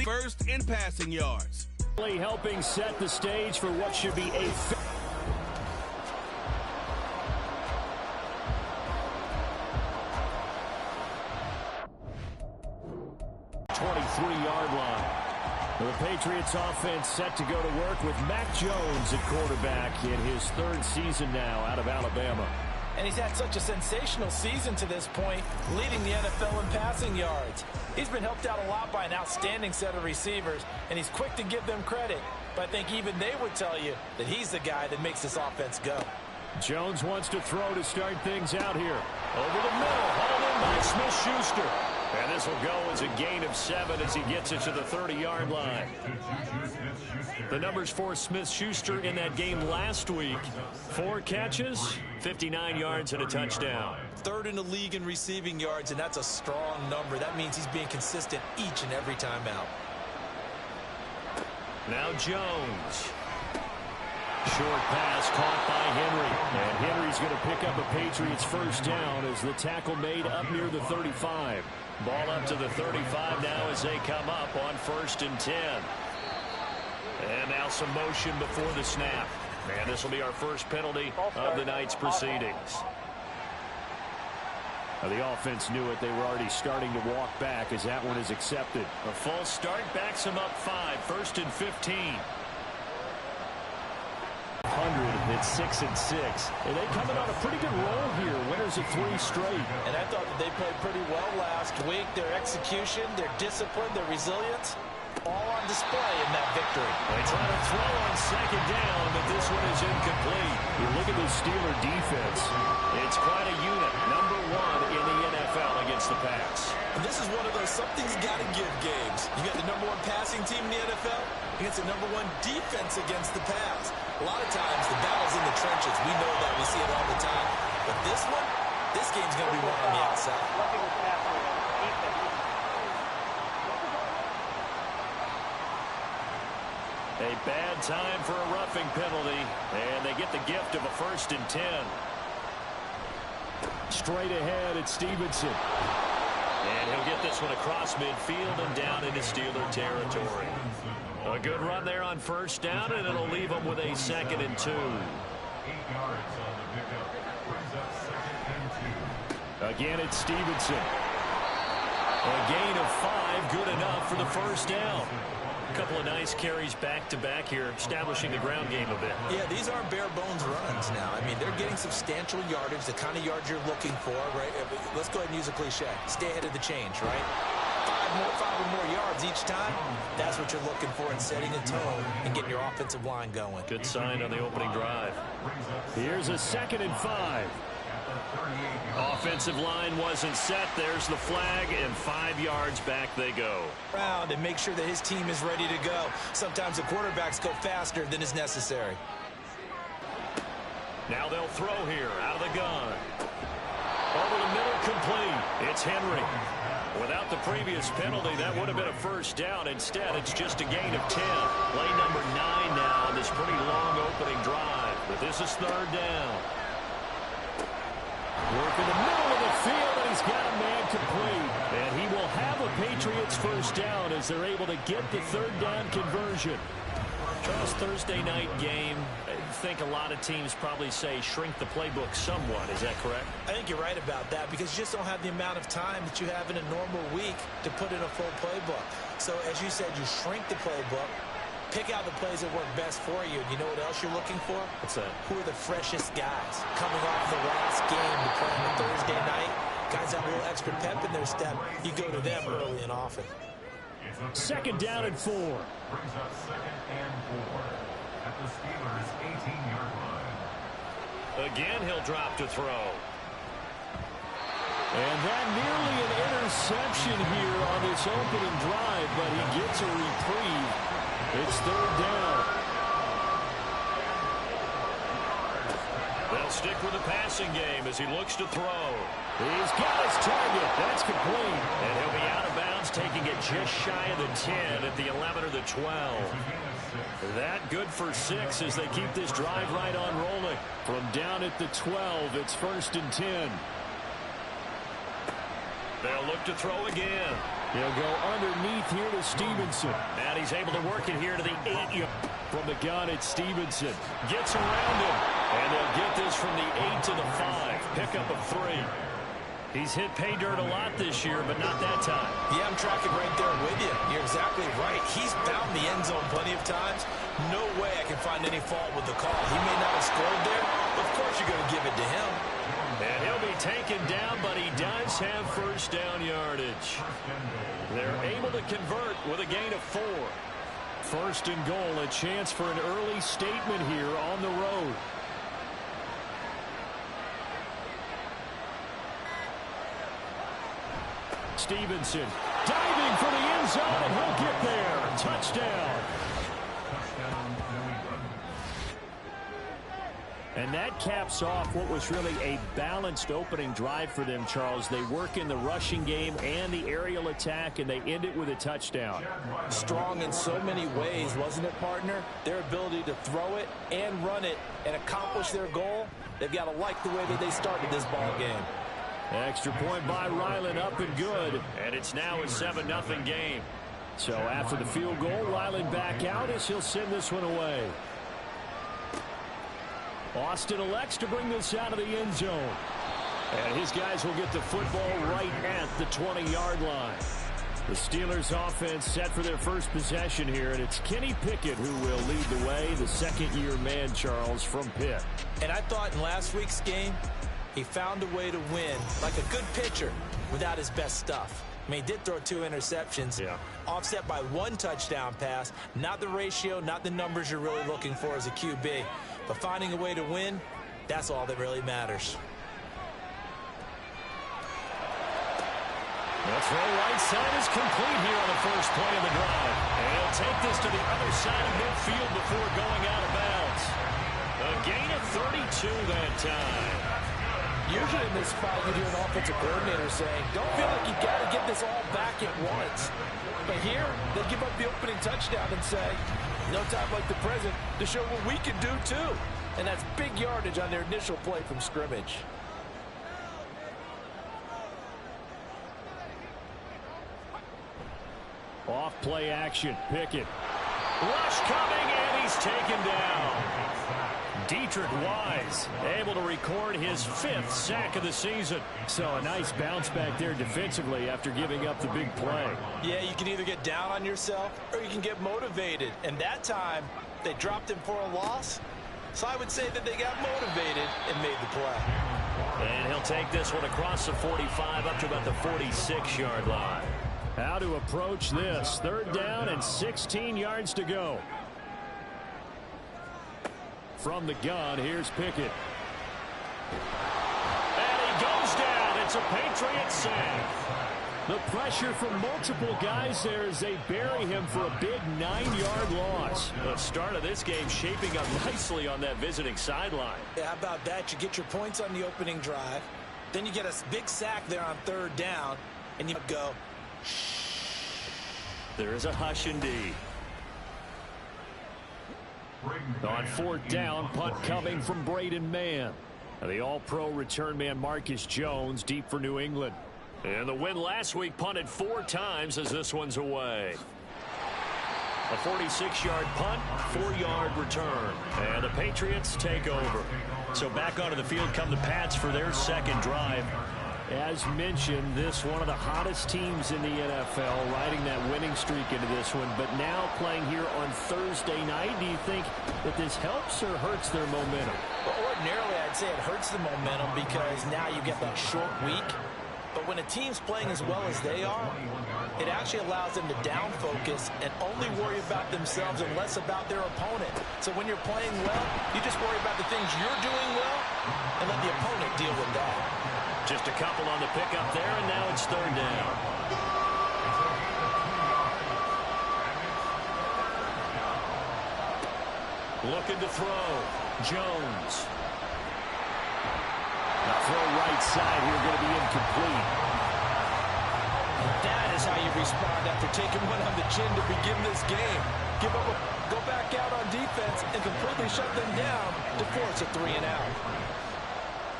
First in passing yards. Helping set the stage for what should be a 23-yard line. The Patriots offense set to go to work with Mac Jones at quarterback in his third season now out of Alabama. And he's had such a sensational season to this point, leading the NFL in passing yards. He's been helped out a lot by an outstanding set of receivers, and he's quick to give them credit. But I think even they would tell you that he's the guy that makes this offense go. Jones wants to throw to start things out here. Over the middle, hauled in by Smith-Schuster. And this will go as a gain of 7 as he gets it to the 30-yard line. The numbers for Smith-Schuster in that game last week. 4 catches, 59 yards, and a touchdown. Third in the league in receiving yards, and that's a strong number. That means he's being consistent each and every time out. Now Jones. Short pass caught by Henry. And Henry's going to pick up a Patriots first down as the tackle made up near the 35. Ball up to the 35 now as they come up on 1st and 10. And now some motion before the snap. And this will be our first penalty of the night's proceedings. The offense knew it. They were already starting to walk back as that one is accepted. A false start backs them up 5. 1st and 15. 100 at 6 and 6. And they coming on a pretty good roll here. Winners of 3 straight. And I thought that they played pretty well last week. Their execution, their discipline, their resilience, all on display in that victory. They try to throw on 2nd down, but this one is incomplete. You look at the Steeler defense. It's quite a unit. Number 1 in the NFL against the pass. And this is one of those something's got to give games. You got the number 1 passing team in the NFL against the number 1 defense against the pass. A lot of times the battle's in the trenches. We know that. We see it all the time. But this one, this game's going to be won on the outside. A bad time for a roughing penalty, and they get the gift of a 1st and 10. Straight ahead at Stevenson. And he'll get this one across midfield and down into Steeler territory. A good run there on 1st down, and it'll leave them with a 2nd and 2. Again at Stevenson. A gain of 5, good enough for the 1st down. A couple of nice carries back-to-back here, establishing the ground game a bit. Yeah, these aren't bare-bones runs now. I mean, they're getting substantial yardage, the kind of yards you're looking for, right? Let's go ahead and use a cliche. Stay ahead of the change, right? 5 or more yards each time. That's what you're looking for in setting a tone and getting your offensive line going. Good sign on the opening drive. Here's a 2nd and 5. Offensive line wasn't set. There's the flag, and 5 yards back they go. Around and make sure that his team is ready to go. Sometimes the quarterbacks go faster than is necessary. Now they'll throw here out of the gun. Over the middle, complete. It's Henry. Without the previous penalty, that would have been a 1st down. Instead, it's just a gain of 10. Play number 9 now on this pretty long opening drive. But this is 3rd down. Work in the middle of the field, and he's got a man complete. And he will have a Patriots 1st down as they're able to get the 3rd down conversion. Charles, Thursday night game, I think a lot of teams probably say shrink the playbook somewhat. Is that correct? I think you're right about that because you just don't have the amount of time that you have in a normal week to put in a full playbook. So, as you said, you shrink the playbook. Pick out the plays that work best for you. And you know what else you're looking for? What's that? Who are the freshest guys coming off the last game to play on a Thursday night? Guys have a little extra pep in their step. You go to them early and often. 2nd down and 4. Brings up 2nd and 4 at the Steelers' 18-yard line. Again, he'll drop to throw. And that nearly an interception here on this opening drive, but he gets a reprieve. It's 3rd down. They'll stick with the passing game as he looks to throw. He's got his target. That's complete. And he'll be out of bounds, taking it just shy of the 10 at the 11 or the 12. That good for 6 as they keep this drive right on rolling. From down at the 12, it's 1st and 10. They'll look to throw again. He'll go underneath here to Stevenson. And he's able to work it here to the 8-yard. From the gun, it's Stevenson. Gets around him. And they'll get this from the 8 to the 5. Pickup of 3. He's hit pay dirt a lot this year, but not that time. Yeah, I'm tracking right there with you. You're exactly right. He's found the end zone plenty of times. No way I can find any fault with the call. He may not have scored there, but of course you're going to give it to him. And he'll be taken down, but he does have first down yardage. They're able to convert with a gain of 4. First and goal, a chance for an early statement here on the road. Stevenson diving for the end zone, and he'll get there. Touchdown. And that caps off what was really a balanced opening drive for them, Charles. They work in the rushing game and the aerial attack, and they end it with a touchdown. Strong in so many ways, wasn't it, partner? Their ability to throw it and run it and accomplish their goal, they've got to like the way that they started this ball game. Extra point by Ryland, up and good. And it's now a 7-0 game. So after the field goal, Ryland back out as he'll send this one away. Austin elects to bring this out of the end zone. And his guys will get the football right at the 20-yard line. The Steelers offense set for their first possession here, and it's Kenny Pickett who will lead the way, the second-year man, Charles, from Pitt. And I thought in last week's game, he found a way to win like a good pitcher without his best stuff. I mean, he did throw 2 interceptions, offset by 1 touchdown pass. Not the ratio, not the numbers you're really looking for as a QB. But finding a way to win, that's all that really matters. The throw right side is complete here on the first play of the drive. And he'll take this to the other side of midfield before going out of bounds. A gain of 32 that time. Usually in this spot, you hear an offensive coordinator saying, don't feel like you've got to get this all back at once. But here, they give up the opening touchdown and say, no time like the present to show what we can do too. And that's big yardage on their initial play from scrimmage. Off play action, Pickett. Rush coming, and he's taken down. Dietrich Wise able to record his 5th sack of the season. So a nice bounce back there defensively after giving up the big play. Yeah, you can either get down on yourself or you can get motivated. And that time, they dropped him for a loss. So I would say that they got motivated and made the play. And he'll take this one across the 45 up to about the 46-yard line. How to approach this. 3rd down and 16 yards to go. From the gun, here's Pickett. And he goes down. It's a Patriots save. The pressure from multiple guys there as they bury him for a big 9-yard loss. The start of this game shaping up nicely on that visiting sideline. Yeah, how about that? You get your points on the opening drive. Then you get a big sack there on 3rd down. And you go, there is a hush indeed. On 4th down, punt coming from Braden Mann. The all-pro return man Marcus Jones deep for New England. And the win last week punted 4 times as this one's away. A 46-yard punt, 4-yard return. And the Patriots take over. So back onto the field come the Pats for their second drive. As mentioned, this one of the hottest teams in the NFL, riding that winning streak into this one, but now playing here on Thursday night. Do you think that this helps or hurts their momentum? Well, ordinarily, I'd say it hurts the momentum because now you get that short week. But when a team's playing as well as they are, it actually allows them to down focus and only worry about themselves and less about their opponent. So when you're playing well, you just worry about the things you're doing well and let the opponent deal with that. Just a couple on the pickup there, and now it's 3rd down. Looking to throw. Jones. The throw right side here going to be incomplete. That is how you respond after taking one on the chin to begin this game. Go back out on defense and completely shut them down to force a 3-and-out.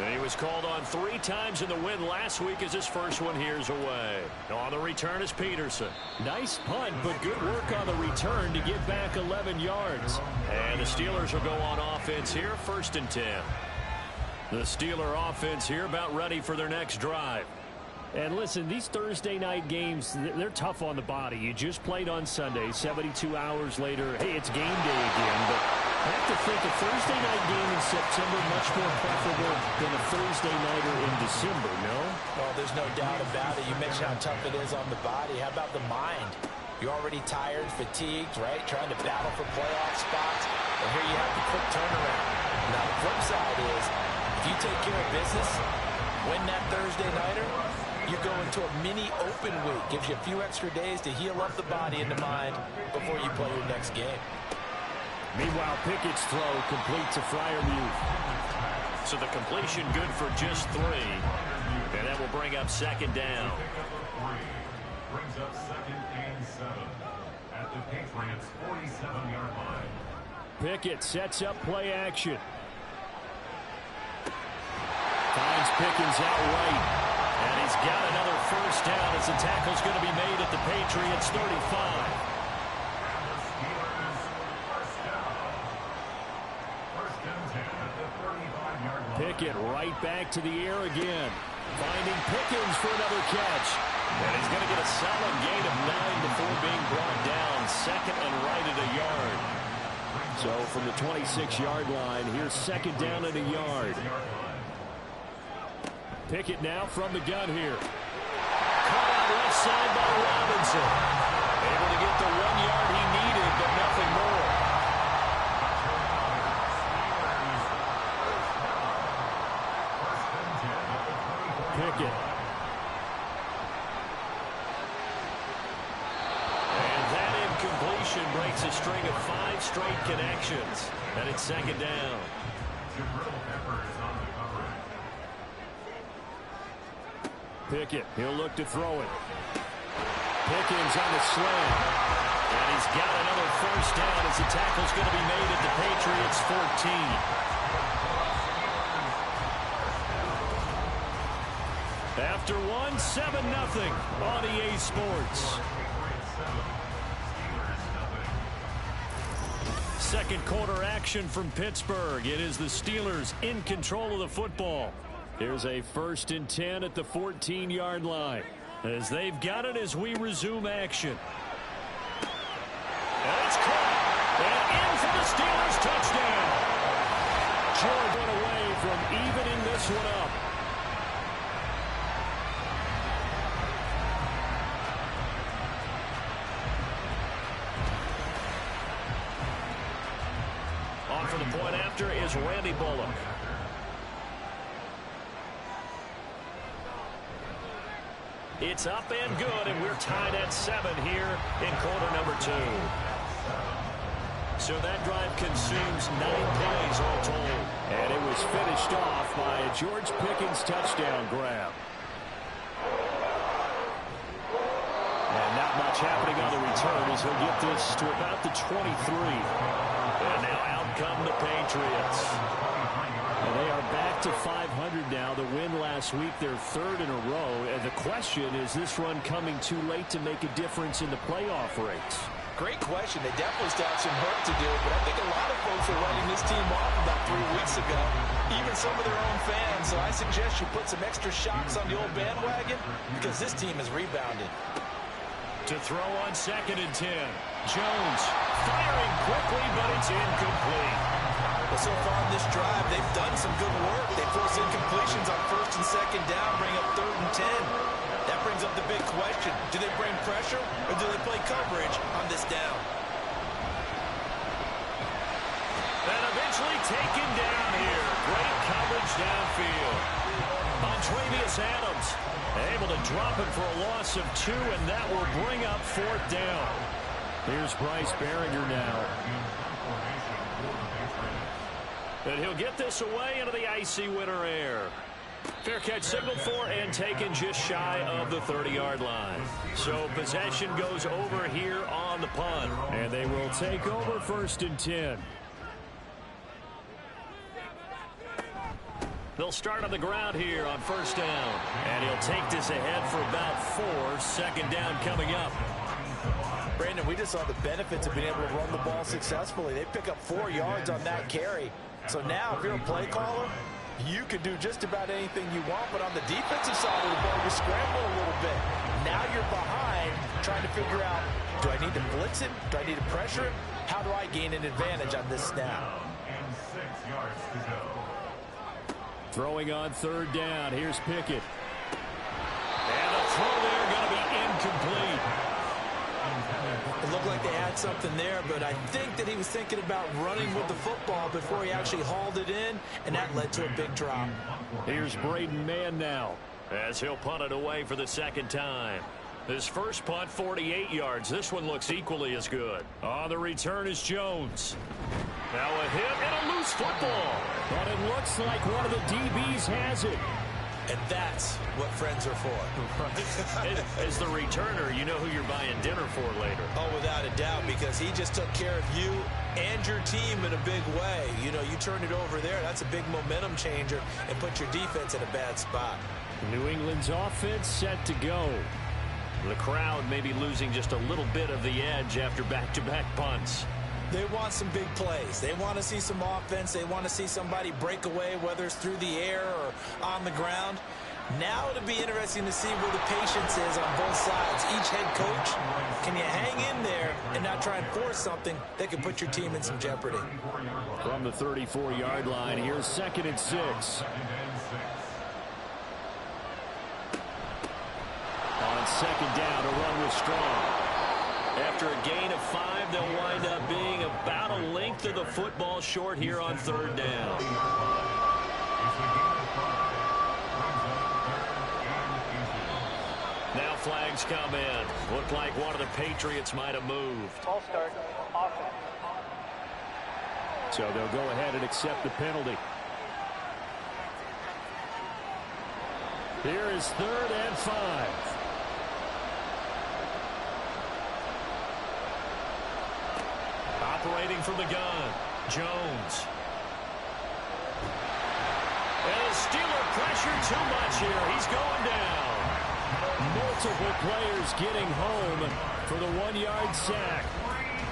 And he was called on 3 times in the win last week as his first one here's away. On the return is Peterson. Nice punt, but good work on the return to get back 11 yards. And the Steelers will go on offense here, 1st and 10. The Steeler offense here about ready for their next drive. And listen, these Thursday night games, they're tough on the body. You just played on Sunday, 72 hours later. Hey, it's game day again, but I have to think a Thursday night game in September much more preferable than a Thursday nighter in December, no? Well, there's no doubt about it. You mentioned how tough it is on the body. How about the mind? You're already tired, fatigued, right? Trying to battle for playoff spots. And here you have the quick turnaround. Now, the flip side is, if you take care of business, win that Thursday nighter, you go into a mini open week. Gives you a few extra days to heal up the body and the mind before you play your next game. Meanwhile, Pickett's throw complete to Freiermuth. So the completion good for just 3. And that will bring up 2nd down. Brings up 2nd and 7 at the Patriots' 47-yard line. Pickett sets up play action. Finds Pickens out right. And he's got another 1st down as the tackle's going to be made at the Patriots' 35. Pickett right back to the air again. Finding Pickens for another catch. And he's going to get a solid gain of 9 before being brought down. 2nd and right at a yard. So from the 26-yard line, here's 2nd down and a yard. Pickett now from the gun here. Caught out left side by Robinson. Able to get the 1 yard he needed, but nothing more. Pickett. And that incompletion breaks a string of 5 straight connections. And it's 2nd down. Pickett, he'll look to throw it. Pickens on the slant. And he's got another 1st down as the tackle's going to be made at the Patriots' 14. After 1, 7-0 on EA Sports. 2nd quarter action from Pittsburgh. It is the Steelers in control of the football. Here's a 1st and 10 at the 14-yard line. As they've got it as we resume action. And it's caught. And in for the Steelers touchdown. George went away from evening this one up. On for the point after is Randy Bullock. It's up and good, and we're tied at 7 here in quarter number 2. So that drive consumes 9 plays all told. And it was finished off by a George Pickens touchdown grab. And not much happening on the return as he'll get this to about the 23. And now out come the Patriots. And they are back to 500 now. The win last week, their 3rd in a row. And the question, is this run coming too late to make a difference in the playoff race? Great question. They definitely still have some work to do, but I think a lot of folks were writing this team off about 3 weeks ago, even some of their own fans. So I suggest you put some extra shocks on the old bandwagon because this team has rebounded. To throw on 2nd and 10. Jones firing quickly, but it's incomplete. Well, so far in this drive, they've done some good work. They force incompletions on 1st and 2nd down, bring up 3rd and 10. That brings up the big question. Do they bring pressure or do they play coverage on this down? And eventually taken down here. Great coverage downfield. Montravius Adams able to drop it for a loss of 2, and that will bring up 4th down. Here's Bryce Behringer now. And he'll get this away into the icy winter air. Fair catch signaled for and taken just shy of the 30-yard line. So possession goes over here on the punt. And they will take over 1st and 10. They'll start on the ground here on first down. And he'll take this ahead for about 4. Second down coming up. Brandon, we just saw the benefits of being able to run the ball successfully. They pick up 4 yards on that carry. So now if you're a play caller, you can do just about anything you want. But on the defensive side of the ball, you scramble a little bit. Now you're behind trying to figure out, do I need to blitz him? Do I need to pressure him? How do I gain an advantage on this snap? And 6 yards to go. Throwing on third down. Here's Pickett. And the throw there going to be incomplete. It looked like they had something there, but I think that he was thinking about running with the football before he actually hauled it in, and that led to a big drop. Here's Braden Mann now, as he'll punt it away for the second time. His first punt, 48 yards. This one looks equally as good. On the return is Jones. Now a hit and a loose football. But it looks like one of the DBs has it. And that's what friends are for. As the returner, you know who you're buying dinner for later. Oh, without a doubt, because he just took care of you and your team in a big way. You know, you turn it over there, that's a big momentum changer, and put your defense in a bad spot. New England's offense set to go. The crowd may be losing just a little bit of the edge after back-to-back punts. They want some big plays. They want to see some offense. They want to see somebody break away, whether it's through the air or on the ground. Now it'll be interesting to see where the patience is on both sides. Each head coach, can you hang in there and not try and force something that can put your team in some jeopardy? From the 34-yard line, here's 2nd and 6. On second down, a run with Strong. After a gain of 5, they'll wind up being about a length of the football short here on third down. Now flags come in. Looked like one of the Patriots might have moved. All start offense. So they'll go ahead and accept the penalty. Here is 3rd and 5. Operating from the gun, Jones. And the Steeler pressure too much here. He's going down. Multiple players getting home for the 1-yard sack.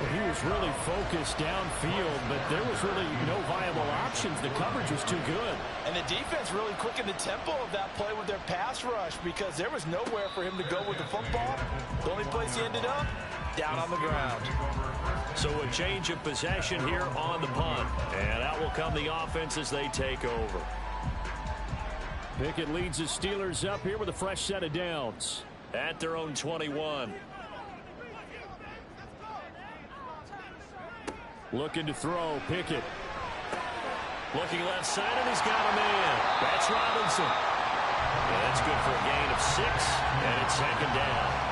He was really focused downfield, but there was really no viable options. The coverage was too good. And the defense really quickened the tempo of that play with their pass rush because there was nowhere for him to go with the football. The only place he ended up, down on the ground. So a change of possession here on the punt. And out will come the offense as they take over. Pickett leads the Steelers up here with a fresh set of downs at their own 21. Looking to throw, Pickett. Looking left side, and he's got a man. That's Robinson. And that's good for a gain of 6, and it's second down.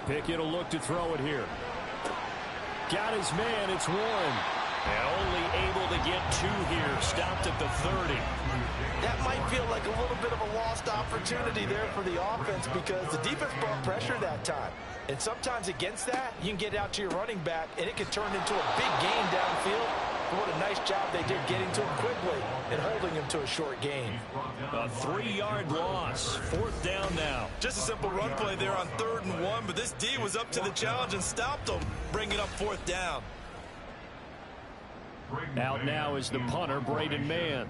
Pickett will look to throw it here. Got his man, it's Warren. And only able to get 2 here. Stopped at the 30. That might feel like a little bit of a lost opportunity there for the offense because the defense brought pressure that time. And sometimes against that, you can get out to your running back, and it can turn into a big gain downfield. But what a nice job they did getting to him quickly and holding him to a short gain. A 3-yard loss. 4th down now. Just a simple run play there on 3rd and 1, but this D was up to the challenge and stopped him, bringing up 4th down. Out now is the punter, Braden Mann.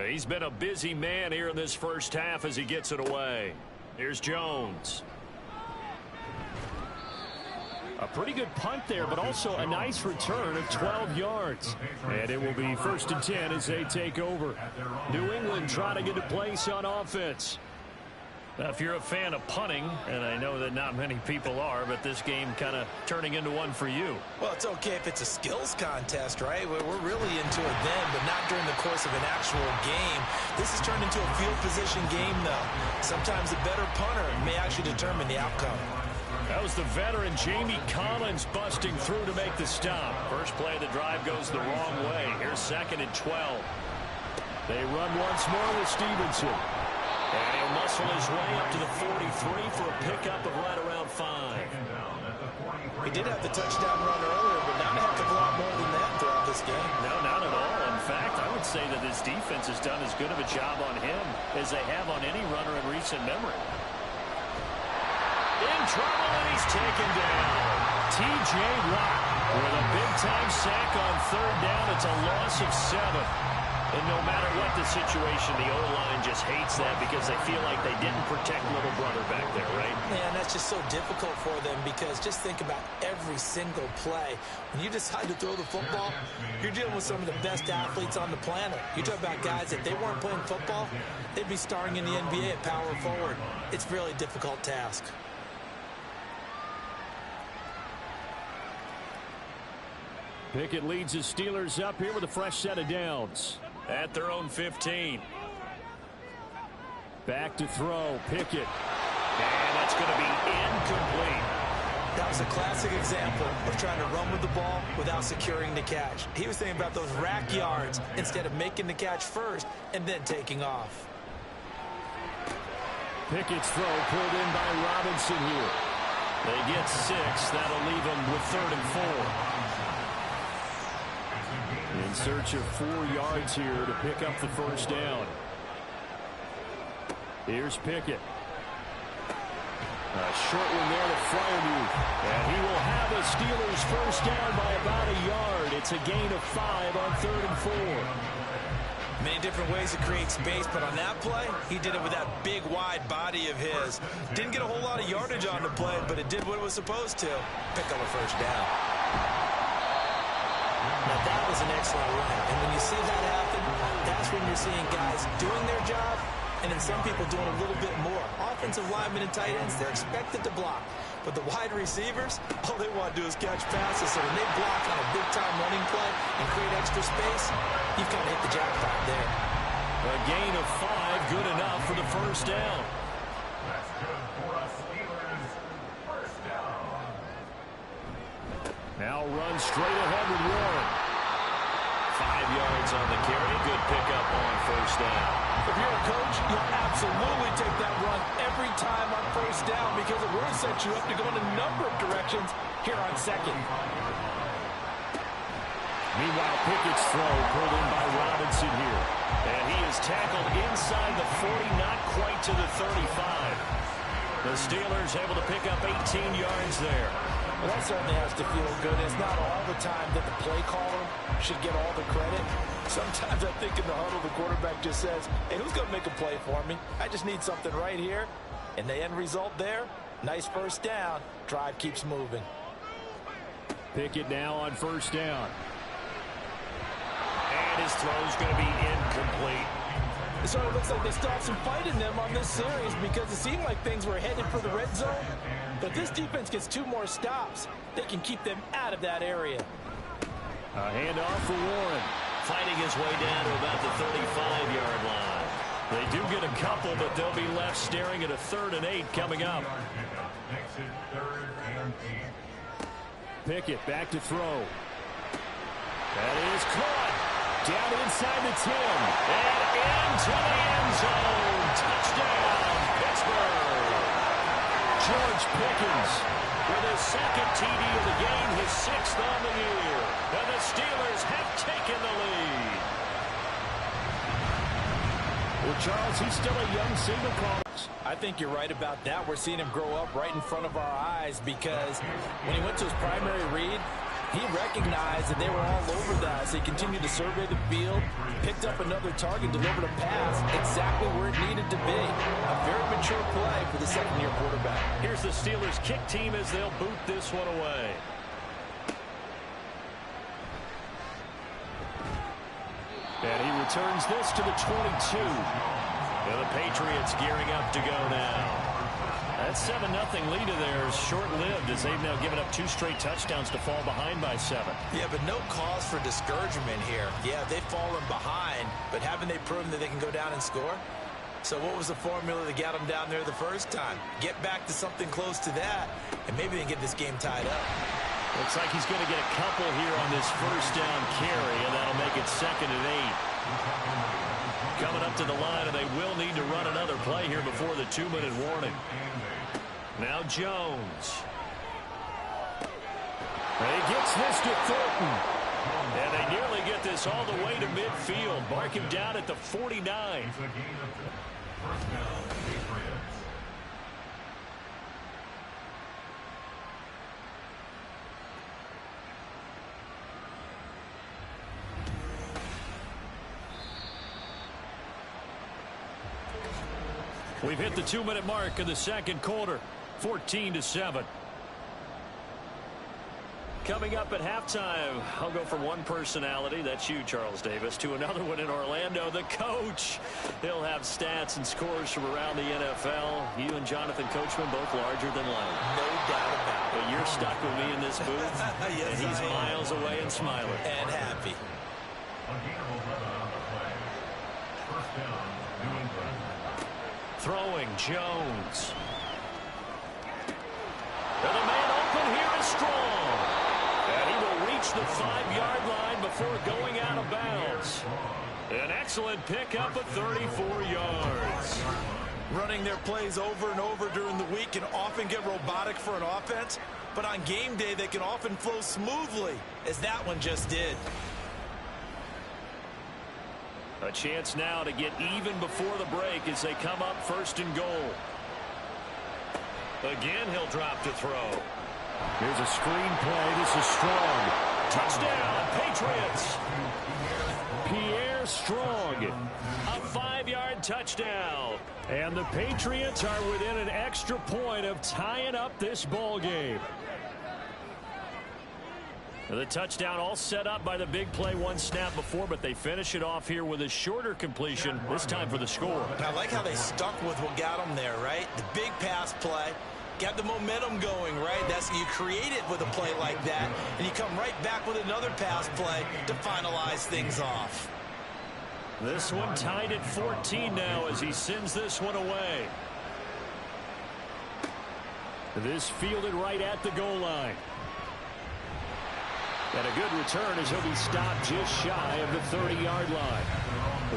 He's been a busy man here in this first half as he gets it away. Here's Jones. A pretty good punt there, but also a nice return of 12 yards. And it will be 1st and 10 as they take over. New England trying to get a place on offense. Now, if you're a fan of punting, and I know that not many people are, but this game kind of turning into one for you. Well, it's okay if it's a skills contest, right? We're really into it then, but not during the course of an actual game. This has turned into a field position game, though. Sometimes the better punter may actually determine the outcome. That was the veteran Jamie Collins busting through to make the stop. First play of the drive goes the wrong way. Here's 2nd and 12. They run once more with Stevenson. And he'll muscle his way up to the 43 for a pickup of right around 5. He did have the touchdown run earlier, but now they have to go out more than that throughout this game. No, not at all. In fact, I would say that this defense has done as good of a job on him as they have on any runner in recent memory. In trouble, and he's taken down. T.J. Watt with a big-time sack on third down. It's a loss of 7. And no matter what the situation, the O-line just hates that because they feel like they didn't protect little brother back there, right? Yeah, and that's just so difficult for them because just think about every single play. When you decide to throw the football, you're dealing with some of the best athletes on the planet. You talk about guys, if they weren't playing football, they'd be starring in the NBA at power forward. It's a really difficult task. Pickett leads the Steelers up here with a fresh set of downs at their own 15. Back to throw, Pickett. And that's going to be incomplete. That was a classic example of trying to run with the ball without securing the catch. He was thinking about those rack yards instead of making the catch first and then taking off. Pickett's throw pulled in by Robinson here. They get 6. That'll leave them with 3rd and 4. In search of 4 yards here to pick up the first down. Here's Pickett. A short one there to Fran. And he will have a Steelers first down by about a yard. It's a gain of 5 on 3rd and 4. Many different ways to create space, but on that play, he did it with that big, wide body of his. Didn't get a whole lot of yardage on the play, but it did what it was supposed to. Pick up a first down. Now, that was an excellent run. And when you see that happen, that's when you're seeing guys doing their job and then some people doing a little bit more. Offensive linemen and tight ends, they're expected to block. But the wide receivers, all they want to do is catch passes. So when they block on a big-time running play and create extra space, you've kind of hit the jackpot there. A gain of 5, good enough for the first down. That's good for us, Steelers. First down. Now run straight ahead with Warren. 5 yards on the carry. Good pickup on first down. If you're a coach, you'll absolutely take that run every time on first down because it will set you up to go in a number of directions here on second. Meanwhile, Pickett's throw pulled in by Robinson here. And he is tackled inside the 40, not quite to the 35. The Steelers able to pick up 18 yards there. Well, that certainly has to feel good. It's not all the time that the play caller should get all the credit. Sometimes I think in the huddle, the quarterback just says, hey, who's going to make a play for me? I just need something right here. And the end result there, nice first down. Drive keeps moving. Pickett now on first down. And his throw's going to be incomplete. It sort of looks like they still have some fight in them on this series because it seemed like things were headed for the red zone. But if this defense gets 2 more stops, they can keep them out of that area. A handoff for Warren. Fighting his way down to about the 35-yard line. They do get a couple, but they'll be left staring at a 3rd and 8 coming up. Makes it 3rd and 8. Pickett back to throw. That is caught. Down inside the 10. And into the end zone. Touchdown, Pittsburgh. George Pickens with his 2nd TD of the game, his 6th on the year. And the Steelers have taken the lead. Well, Charles, he's still a young signal caller. I think you're right about that. We're seeing him grow up right in front of our eyes because when he went to his primary read, he recognized that they were all over that. So he continued to survey the field, picked up another target, delivered a pass exactly where it needed to be. A very mature play for the second-year quarterback. Here's the Steelers kick team as they'll boot this one away. And he returns this to the 22. And the Patriots gearing up to go now. That 7-0 lead of theirs short-lived as they've now given up 2 straight touchdowns to fall behind by 7. Yeah, but no cause for discouragement here. Yeah, they've fallen behind, but haven't they proven that they can go down and score? So what was the formula that got them down there the first time? Get back to something close to that, and maybe they can get this game tied up. Looks like he's going to get a couple here on his first down carry, and that'll make it 2nd and 8. Coming up to the line, and they will need to run another play here before the 2-minute warning. Now Jones. He gets this to Thornton. And they nearly get this all the way to midfield. Mark him down at the 49. We've hit the 2-minute mark in the second quarter. 14-7. Coming up at halftime, I'll go from one personality, that's you, Charles Davis, to another one in Orlando, the coach. He'll have stats and scores from around the NFL. You and Jonathan Coachman both larger than life. No doubt about it. But you're stuck with me in this booth, yes, and he's miles away and smiling. And happy. Throwing Jones. And the man open here is Strong. And he will reach the 5-yard line before going out of bounds. An excellent pickup of 34 yards. Running their plays over and over during the week can often get robotic for an offense, but on game day they can often flow smoothly, as that one just did. A chance now to get even before the break as they come up 1st and goal. Again, he'll drop to throw. Here's a screen play. This is Strong. Touchdown, Patriots. Pierre Strong. A 5-yard touchdown. And the Patriots are within an extra point of tying up this ball game. The touchdown all set up by the big play one snap before, but they finish it off here with a shorter completion, this time for the score. I like how they stuck with what got them there, right? The big pass play, got the momentum going, right? That's you create it with a play like that, and you come right back with another pass play to finalize things off. This one tied at 14 now as he sends this one away. This fielded right at the goal line. And a good return as he'll be stopped just shy of the 30-yard line.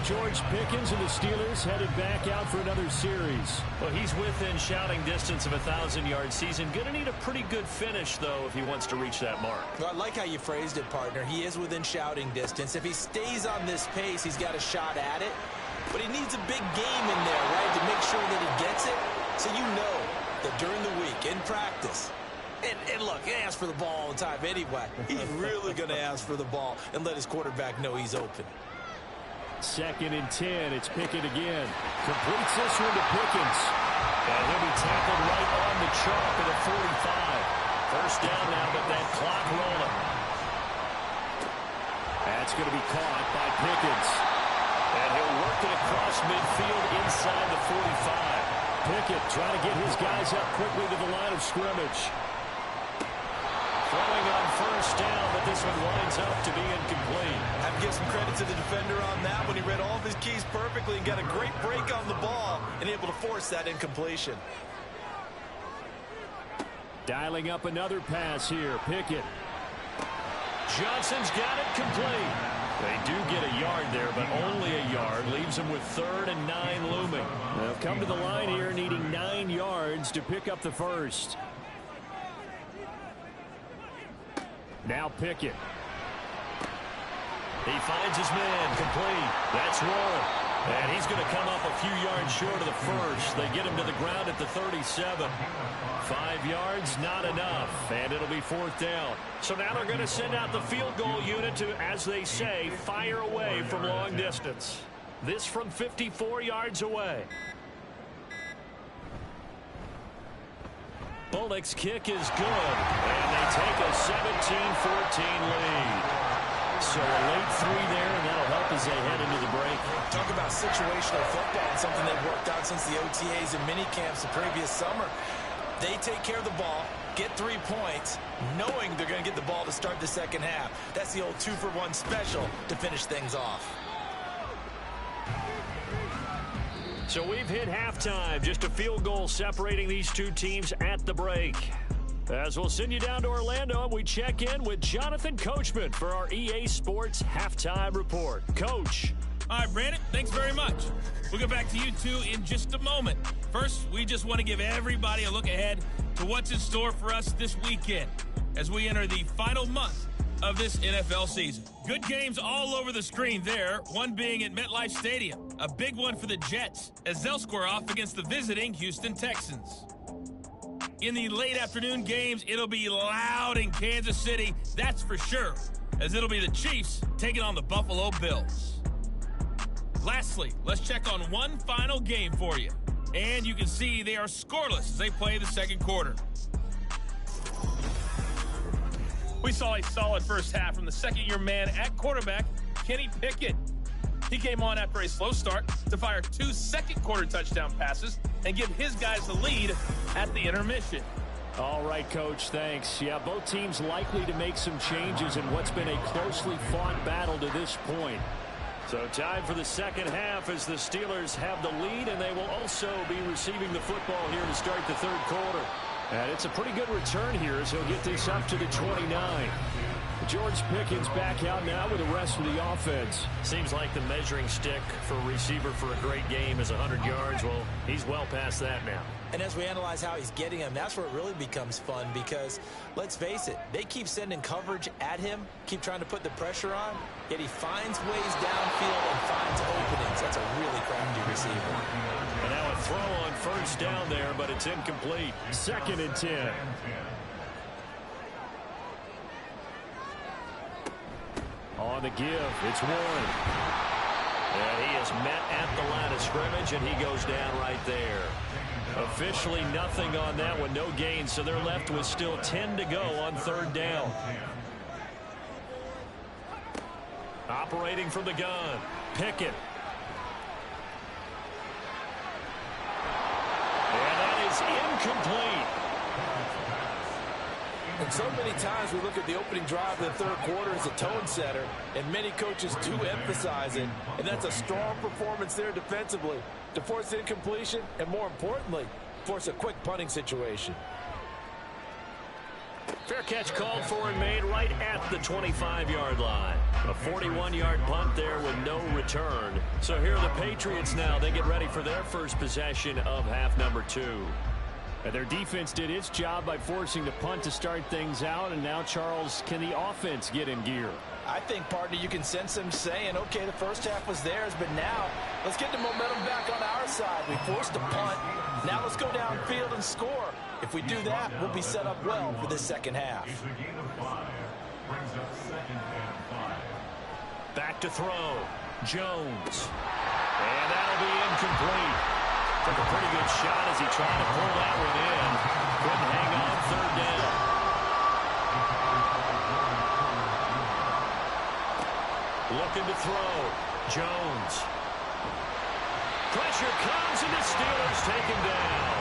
George Pickens and the Steelers headed back out for another series. Well, he's within shouting distance of a 1,000-yard season. Going to need a pretty good finish, though, if he wants to reach that mark. Well, I like how you phrased it, partner. He is within shouting distance. If he stays on this pace, he's got a shot at it. But he needs a big game in there, right, to make sure that he gets it. So you know that during the week, in practice, and look, he asks for the ball all the time anyway. He's really going to ask for the ball and let his quarterback know he's open. 2nd and 10. It's Pickett again. Completes this one to Pickens. And he'll be tackled right on the chalk of the 45. First down now, but that clock rolling. That's going to be caught by Pickens. And he'll work it across midfield inside the 45. Pickett trying to get his guys up quickly to the line of scrimmage. Throwing on first down, but this one winds up to be incomplete. I have to give some credit to the defender on that when he read all of his keys perfectly and got a great break on the ball and able to force that incompletion. Dialing up another pass here. Pickett. Johnson's got it complete. They do get a yard there, but only a yard. Leaves them with 3rd and 9 looming. They've come to the line here needing 9 yards to pick up the first. Now Pickett. He finds his man complete. That's one. And he's going to come up a few yards short of the first. They get him to the ground at the 37. 5 yards, not enough. And it'll be 4th down. So now they're going to send out the field goal unit to, as they say, fire away from long distance. This from 54 yards away. Bullock's kick is good. And they take a 17-14 lead. So a late 3 there, and that'll help as they head into the break. Talk about situational football, and something they've worked out since the OTAs and mini camps the previous summer. They take care of the ball, get 3 points, knowing they're going to get the ball to start the second half. That's the old 2-for-1 special to finish things off. So we've hit halftime. Just a field goal separating these two teams at the break. As we'll send you down to Orlando, and we check in with Jonathan Coachman for our EA Sports Halftime Report. Coach. All right, Brandon, thanks very much. We'll get back to you two in just a moment. First, we just want to give everybody a look ahead to what's in store for us this weekend as we enter the final month of this NFL season. Good games all over the screen there, one being at MetLife Stadium. A big one for the Jets as they'll square off against the visiting Houston Texans. In the late afternoon games, it'll be loud in Kansas City, that's for sure, as it'll be the Chiefs taking on the Buffalo Bills. Lastly, let's check on one final game for you. And you can see they are scoreless as they play the second quarter. We saw a solid first half from the second-year man at quarterback, Kenny Pickett. He came on after a slow start to fire 2 second-quarter touchdown passes and give his guys the lead at the intermission. All right, Coach, thanks. Yeah, both teams likely to make some changes in what's been a closely fought battle to this point. So time for the second half as the Steelers have the lead, and they will also be receiving the football here to start the third quarter. And it's a pretty good return here as he'll get this up to the 29. George Pickens back out now with the rest of the offense. Seems like the measuring stick for a receiver for a great game is 100 yards. Well, he's well past that now. And as we analyze how he's getting them, that's where it really becomes fun because, let's face it, they keep sending coverage at him, keep trying to put the pressure on, yet he finds ways downfield and finds openings. That's a really crafty receiver. And now a throw on first down there, but it's incomplete. 2nd and 10. On the give, it's Warren. And he is met at the line of scrimmage, and he goes down right there. Officially nothing on that one, no gain, so they're left with still 10 to go on third down. Operating from the gun, Pickett. And that is incomplete. And so many times we look at the opening drive of the third quarter as a tone setter, and many coaches do emphasize it, and that's a strong performance there defensively to force incompletion and, more importantly, force a quick punting situation. Fair catch called for and made right at the 25-yard line. A 41-yard punt there with no return. So here are the Patriots now. They get ready for their first possession of half number 2. And their defense did its job by forcing the punt to start things out. And now, Charles, can the offense get in gear? I think, partner, you can sense them saying, okay, the first half was theirs, but now let's get the momentum back on our side. We forced a punt. Now let's go downfield and score. If we do that, we'll be set up well for this second half. Back to throw. Jones. And that'll be incomplete. Took a pretty good shot as he tried to pull that one in. Couldn't hang on third down. Looking to throw. Jones. Pressure comes, and the Steelers take him down.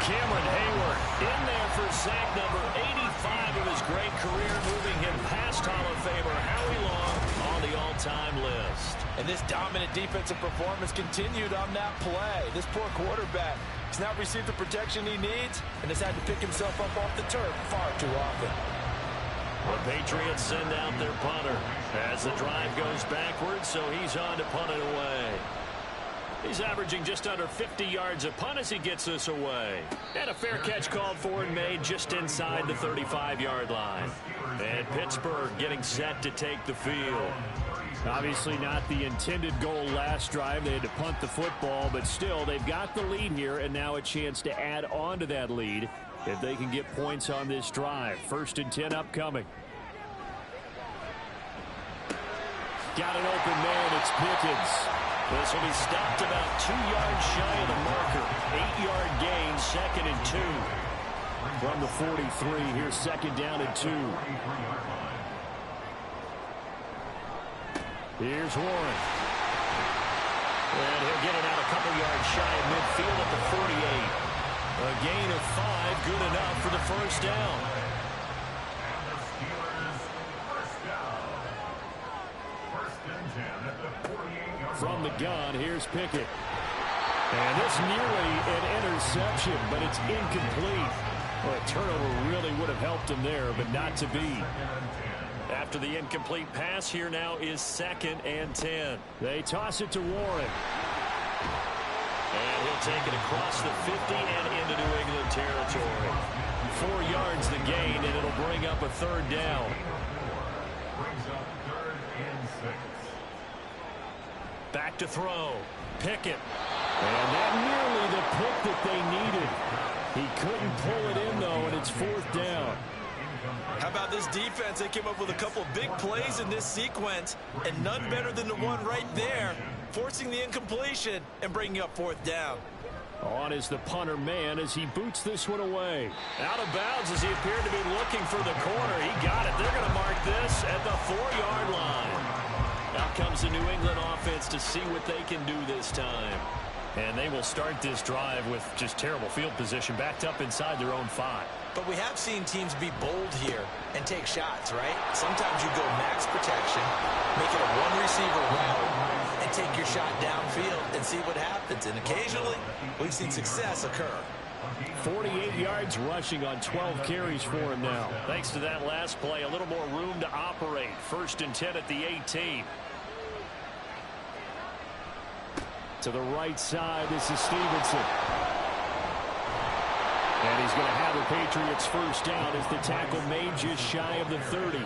Cameron Hayward in there for sack number 85 of his great career, moving him past Hall of Famer Howie Long on the all-time list. And this dominant defensive performance continued on that play. This poor quarterback has not received the protection he needs and has had to pick himself up off the turf far too often. The Patriots send out their punter as the drive goes backwards, so he's on to punt it away. He's averaging just under 50 yards a punt as he gets this away. And a fair catch called for and made just inside the 35-yard line. And Pittsburgh getting set to take the field. Obviously not the intended goal last drive. They had to punt the football, but still they've got the lead here and now a chance to add on to that lead if they can get points on this drive. 1st and 10 upcoming. Got an open man. It's Pickens. This will be stopped about 2 yards shy of the marker. 8-yard gain, 2nd and 2. From the 43, here's 2nd down and 2. Here's Warren. And he'll get it out a couple yards shy of midfield at the 48. A gain of 5, good enough for the first down. From the gun, here's Pickett. And this nearly an interception, but it's incomplete. Well, a turnover really would have helped him there, but not to be. After the incomplete pass, here now is 2nd and 10. They toss it to Warren. And he'll take it across the 50 and into New England territory. 4 yards the gain, and it'll bring up a 3rd down. Brings up 3rd and 6. Back to throw. Pickett. And that nearly the pick that they needed. He couldn't pull it in, though, and it's 4th down. How about this defense? They came up with a couple of big plays in this sequence, and none better than the one right there, forcing the incompletion and bringing up 4th down. On is the punter man as he boots this one away. Out of bounds as he appeared to be looking for the corner. He got it. They're going to mark this at the 4-yard line. Out comes the New England offense to see what they can do this time. And they will start this drive with just terrible field position, backed up inside their own 5. But we have seen teams be bold here and take shots, right? Sometimes you go max protection, make it a one-receiver route, and take your shot downfield and see what happens. And occasionally, we've seen success occur. 48 yards rushing on 12 carries for him now. Thanks to that last play, a little more room to operate. 1st and 10 at the 18. To the right side, this is Stevenson. And he's going to have the Patriots 1st down as the tackle made just shy of the 30.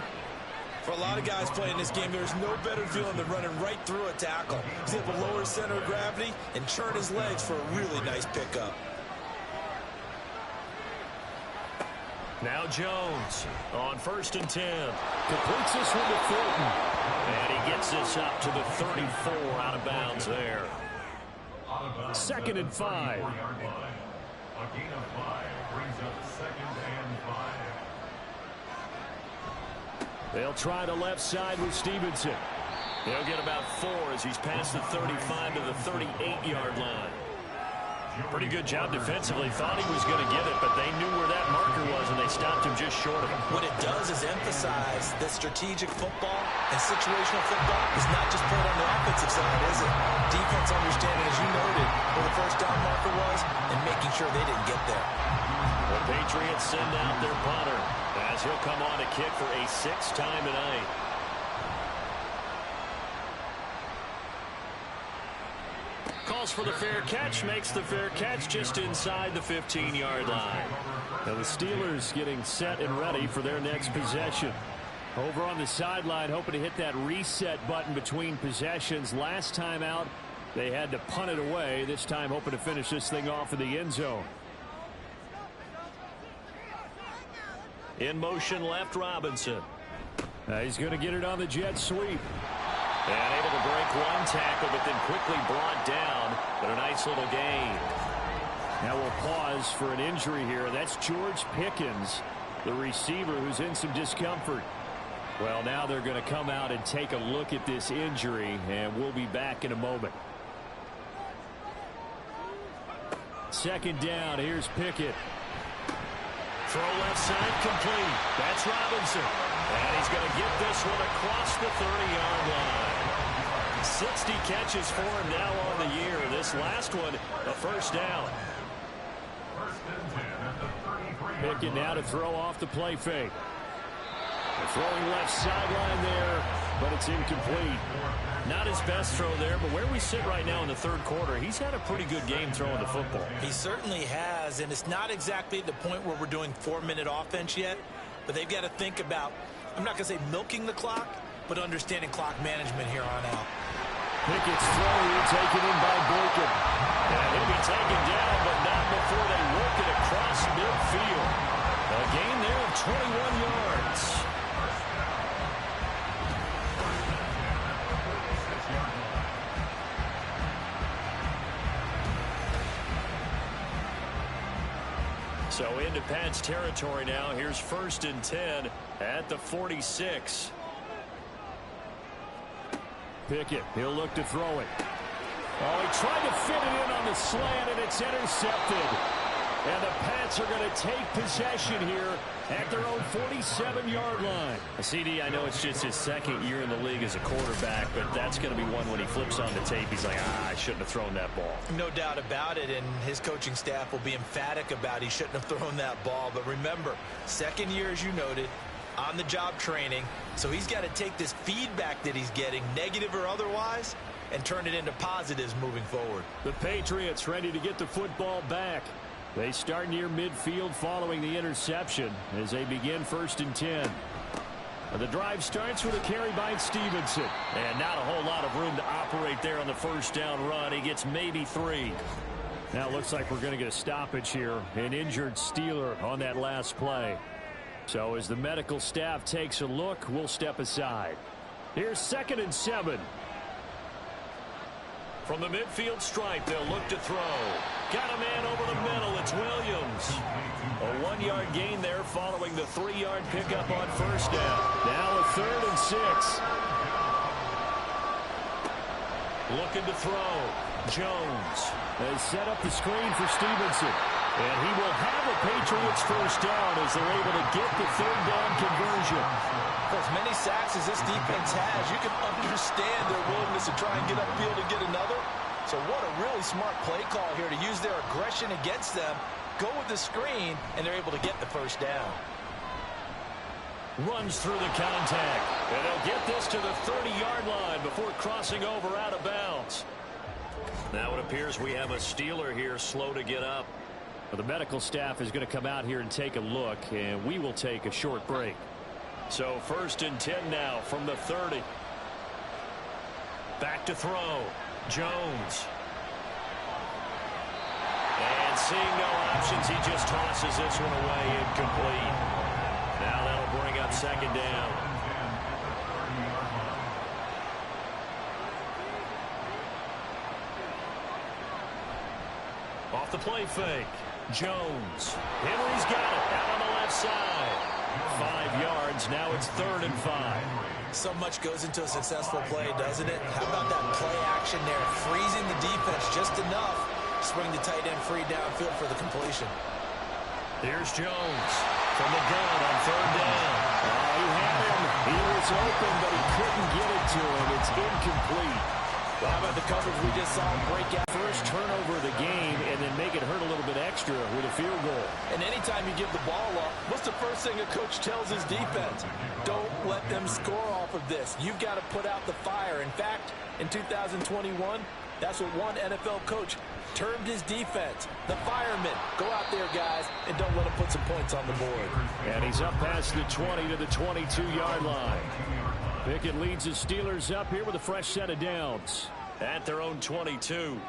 For a lot of guys playing this game, there's no better feeling than running right through a tackle. He's able to lower his center of gravity and churn his legs for a really nice pickup. Now Jones on 1st and 10. Completes this one to Fulton. And he gets this up to the 34 out of bounds there. 2nd and 5. A gain of 5 brings up 2nd and 5. They'll try the left side with Stevenson. He'll get about 4 as he's past the 35 to the 38-yard line. Pretty good job defensively. Thought he was going to get it, but they knew where that marker was, and they stopped him just short of it. What it does is emphasize that strategic football and situational football is not just played on the offensive side, is it? Defense understanding, as you noted, where the 1st down marker was and making sure they didn't get there. The Patriots send out their punter as he'll come on to kick for a 6th time tonight. Calls for the fair catch, makes the fair catch just inside the 15-yard line. Now the Steelers getting set and ready for their next possession. Over on the sideline, hoping to hit that reset button between possessions. Last time out, they had to punt it away. This time hoping to finish this thing off in the end zone. In motion left, Robinson. He's going to get it on the jet sweep. And able to break one tackle, but then quickly brought down. But a nice little gain. Now we'll pause for an injury here. That's George Pickens, the receiver who's in some discomfort. Well, now they're going to come out and take a look at this injury, and we'll be back in a moment. 2nd down. Here's Pickett. Throw left side complete. That's Robinson. And he's going to get this one across the 30-yard line. 60 catches for him now on the year. This last one, a 1st down. 1st and 10 at the 33. Pickett now to throw off the play fake. Throwing left sideline there, but it's incomplete. Not his best throw there, but where we sit right now in the 3rd quarter, he's had a pretty good game throwing the football. He certainly has, and it's not exactly the point where we're doing 4-minute offense yet, but they've got to think about, I'm not going to say milking the clock, but understanding clock management here on out. Pickett's throw taken in by Boykin. And he'll be taken down, but not before they work it across midfield. A gain there of 21 yards. So into Pat's territory now. Here's 1st and 10 at the 46. Pickett, he'll look to throw it. Oh, he tried to fit it in on the slant, and it's intercepted. And the Pats are going to take possession here at their own 47-yard line. CD, I know it's just his second year in the league as a quarterback, but that's going to be one when he flips on the tape. He's like, I shouldn't have thrown that ball. No doubt about it, and his coaching staff will be emphatic about he shouldn't have thrown that ball. But remember, second year, as you noted, on-the-job training. So he's got to take this feedback that he's getting, negative or otherwise, and turn it into positives moving forward. The Patriots ready to get the football back. They start near midfield following the interception as they begin 1st and 10. The drive starts with a carry by Stevenson. And not a whole lot of room to operate there on the first down run. He gets maybe 3. Now it looks like we're going to get a stoppage here. An injured Steeler on that last play. So as the medical staff takes a look, we'll step aside. Here's 2nd and 7. From the midfield stripe, they'll look to throw. Got a man over the middle. It's Williams. A 1-yard gain there following the 3-yard pickup on first down. Now a 3rd and 6. Looking to throw. Jones has set up the screen for Stevenson. And he will have a Patriots first down as they're able to get the 3rd down conversion. For as many sacks as this defense has, you can understand their willingness to try and get upfield and get another. So what a really smart play call here to use their aggression against them, go with the screen, and they're able to get the first down. Runs through the contact. And they'll get this to the 30-yard line before crossing over out of bounds. Now it appears we have a Steeler here slow to get up. Well, the medical staff is going to come out here and take a look, and we will take a short break. So 1st and 10 now from the 30. Back to throw. Jones. And seeing no options, he just tosses this one away, incomplete. Now that'll bring up 2nd down. Off the play fake. Jones. Henry's got it out on the left side. 5 yards. Now it's 3rd and 5. So much goes into a successful play, doesn't it? How about that play action there? Freezing the defense just enough. Swing the tight end free downfield for the completion. Here's Jones from the gun on 3rd down. He had him. He was open, but he couldn't get it to him. It's incomplete. Well, how about the coverage we just saw him break out? First turnover of the game and then make it hurt a little bit extra with a field goal. And anytime you give the ball up, what's the first thing a coach tells his defense? Don't let them score off of this. You've got to put out the fire. In fact, in 2021, that's what one NFL coach termed his defense. The firemen. Go out there, guys, and don't let them put some points on the board. And he's up past the 20 to the 22-yard line. Pickett leads the Steelers up here with a fresh set of downs. At their own 22.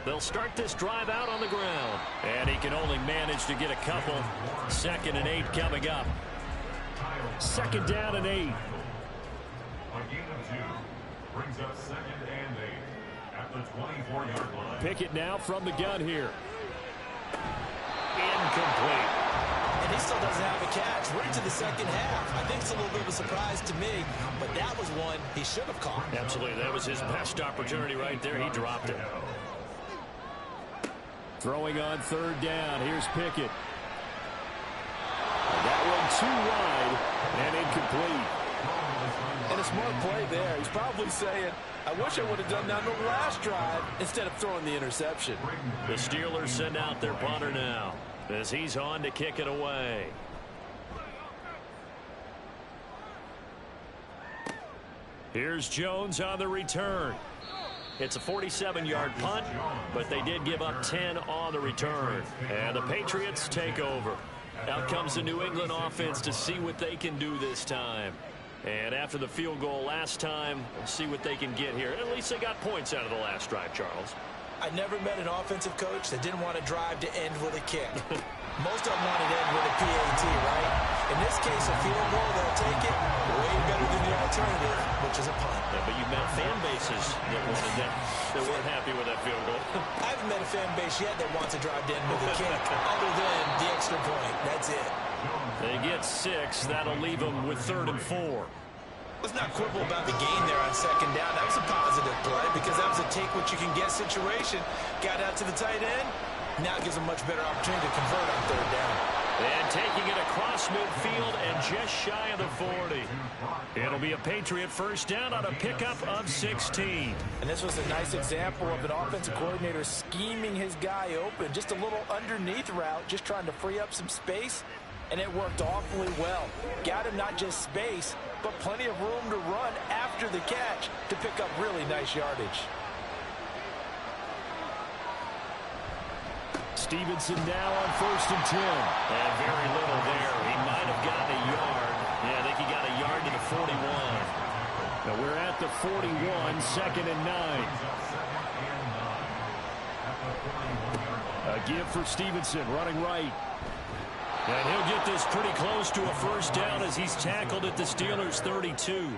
They'll start this drive out on the ground. And he can only manage to get a couple. 2nd and 8 coming up. 2nd down and 8. A gain of 2 brings up 2nd and 8 at the 24-yard line. Pickett now from the gun here. Incomplete. And he still doesn't have a catch. We're into the second half. I think it's a little bit of a surprise to me, but that was one he should have caught. Absolutely. That was his best opportunity right there. He dropped it. Throwing on 3rd down. Here's Pickett. That one too wide and incomplete. And a smart play there. He's probably saying, I wish I would have done that on the last drive instead of throwing the interception. The Steelers send out their punter now as he's on to kick it away. Here's Jones on the return. It's a 47-yard punt, but they did give up 10 on the return. And the Patriots take over. Out comes the New England offense to see what they can do this time. And after the field goal last time, we'll see what they can get here. At least they got points out of the last drive, Charles. I never met an offensive coach that didn't want to drive to end with a kick. Most of them want to end with a PAT, right? In this case, a field goal, they'll take it way better than the alternative, which is a punt. Yeah, but you've met fan bases that wanted that, that weren't happy with that field goal. I haven't met a fan base yet that wants to drive to end with a kick, other than the extra point. That's it. They get 6. That'll leave them with 3rd and 4. Let's not quibble about the gain there on second down. That was a positive play because that was a take-what-you-can-get situation. Got out to the tight end. Now gives a much better opportunity to convert on third down. And taking it across midfield and just shy of the 40. It'll be a Patriot first down on a pickup of 16. And this was a nice example of an offensive coordinator scheming his guy open. Just a little underneath route, just trying to free up some space. And it worked awfully well. Got him not just space, but plenty of room to run after the catch to pick up really nice yardage. Stevenson now on 1st and 10. And very little there. He might have gotten a yard. Yeah, I think he got a yard to the 41. Now we're at the 41, 2nd and 9. A give for Stevenson, running right. And he'll get this pretty close to a first down as he's tackled at the Steelers' 32.